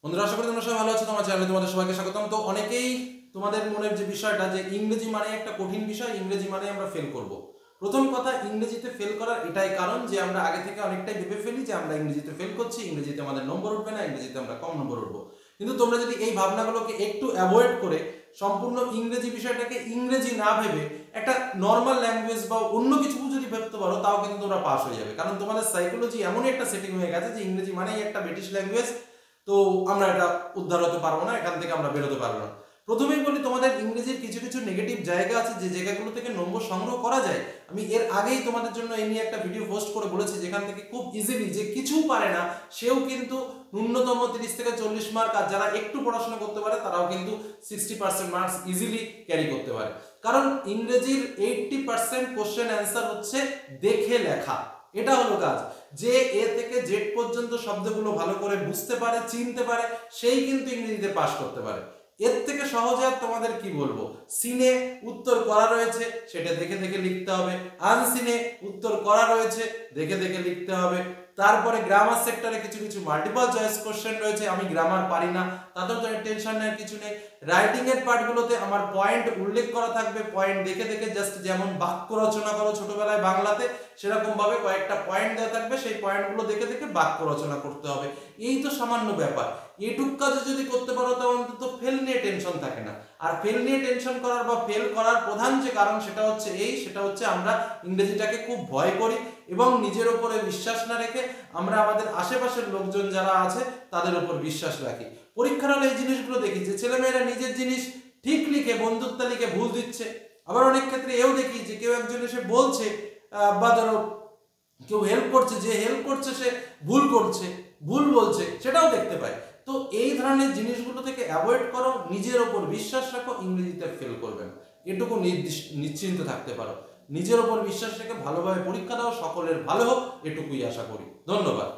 বন্ধুরা, আশা করি তোমরা সবাই ভালো আছো। তোমার চ্যানেলে তোমাদের সবাইকে স্বাগতম। তো অনেকেই তোমাদের মনের যে বিষয়টা যে ইংরেজি মানে একটা কঠিন বিষয়, ইংরেজি মানে আমরা ফেল করব। প্রথম কথা, ইংরেজিতে ফেল করার এটাই কারণ যে আমরা আগে থেকে অনেকটাই ভেবে ফেলি যে আমরা ইংরেজিতে ফেল করছি, ইংরেজিতে আমাদের নম্বর উঠবে না, ইংরেজিতে আমরা কম নম্বর উঠবো। কিন্তু তোমরা যদি এই ভাবনাগুলোকে একটু অ্যাভয়েড করে সম্পূর্ণ ইংরেজি বিষয়টাকে ইংরেজি না ভেবে একটা নর্মাল ল্যাঙ্গুয়েজ বা অন্য কিছু যদি ভাবতে পারো, তাও কিন্তু তোমরা পাস হয়ে যাবে। কারণ তোমাদের সাইকোলজি এমনই একটা সেটিং হয়ে গেছে যে ইংরেজি মানেই একটা ব্রিটিশ ল্যাঙ্গুয়েজ। তো আমরা এটা উদ্ধার হতে পারবো না, এখান থেকে আমরা বেরোতে পারবো না। প্রথমেই বলি, তোমাদের ইংরেজির কিছু কিছু নেগেটিভ জায়গা আছে যে জায়গাগুলো থেকে নম্বর সংগ্রহ করা যায়। আমি এর আগেই তোমাদের জন্য এই নিয়ে একটা ভিডিও পোস্ট করে বলেছি, যেখান থেকে খুব ইজিলি যে কিছু পারে না সেও কিন্তু ন্যূনতম 30 থেকে 40 মার্ক, আর যারা একটু পড়াশোনা করতে পারে তারাও কিন্তু 60% মার্কস ইজিলি ক্যারি করতে পারে। কারণ ইংরেজির 80% কোশ্চেন অ্যান্সার হচ্ছে দেখে লেখা। এটা হলো কাজ। যে এ থেকে জেড পর্যন্ত শব্দগুলো ভালো করে বুঝতে পারে, চিনতে পারে, সেই কিন্তু ইংরেজিতে পাস করতে পারে। এর থেকে সহজে আর তোমাদের কি বলবো। সিনে উত্তর করা রয়েছে, সেটা দেখে দেখে লিখতে হবে। আনসিনে উত্তর করা রয়েছে, দেখে দেখে লিখতে হবে। তারপরে গ্রামার সেক্টরে কিছু কিছু মাল্টিপল চয়েস কোশ্চেন রয়েছে, আমি গ্রামার পারি না, তাতেও তো টেনশন নেওয়ার কিছু নেই। রাইটিং এর পার্টগুলোতে আমার পয়েন্ট উল্লেখ করা থাকবে, পয়েন্ট দেখে দেখে জাস্ট যেমন বাক্য রচনা করো ছোটবেলায় বাংলাতে, সেরকম ভাবে কয়েকটা পয়েন্ট দেওয়া থাকবে, সেই পয়েন্টগুলো দেখে দেখে বাক্য রচনা করতে হবে। এই তো সামান্য ব্যাপার। এটুক কাজ যদি করতে পারো তাও অন্তত ফেল নিয়ে টেনশন থাকে না। আর ফেল নিয়ে টেনশন করার বা ফেল করার প্রধান যে কারণ সেটা হচ্ছে আমরা ইংরেজিটাকে খুব ভয় করি এবং নিজের উপরে বিশ্বাস না রেখে আমরা আমাদের আশেপাশের লোকজন যারা আছে তাদের উপর বিশ্বাস রাখি। পরীক্ষার হলে এই জিনিসগুলো দেখি যে ছেলেমেয়েরা নিজের জিনিস ঠিক লিখে বন্ধুত্ব লিখে ভুল দিচ্ছে। আবার অনেক ক্ষেত্রে এও দেখি যে কেউ একজন এসে বলছে বা ধরো কেউ হেল্প করছে, যে হেল্প করছে সে ভুল করছে, ভুল বলছে, সেটাও দেখতে পাই। তো এই ধরনের জিনিসগুলো থেকে অ্যাভয়েড করো, নিজের ওপর বিশ্বাস রাখো, ইংরেজিতে ফেল করবে না, এটুকু নিশ্চিন্ত থাকতে পারো। নিজের ওপর বিশ্বাস রেখে ভালোভাবে পরীক্ষা দাও, সকলের ভালো হোক, এটুকুই আশা করি। ধন্যবাদ।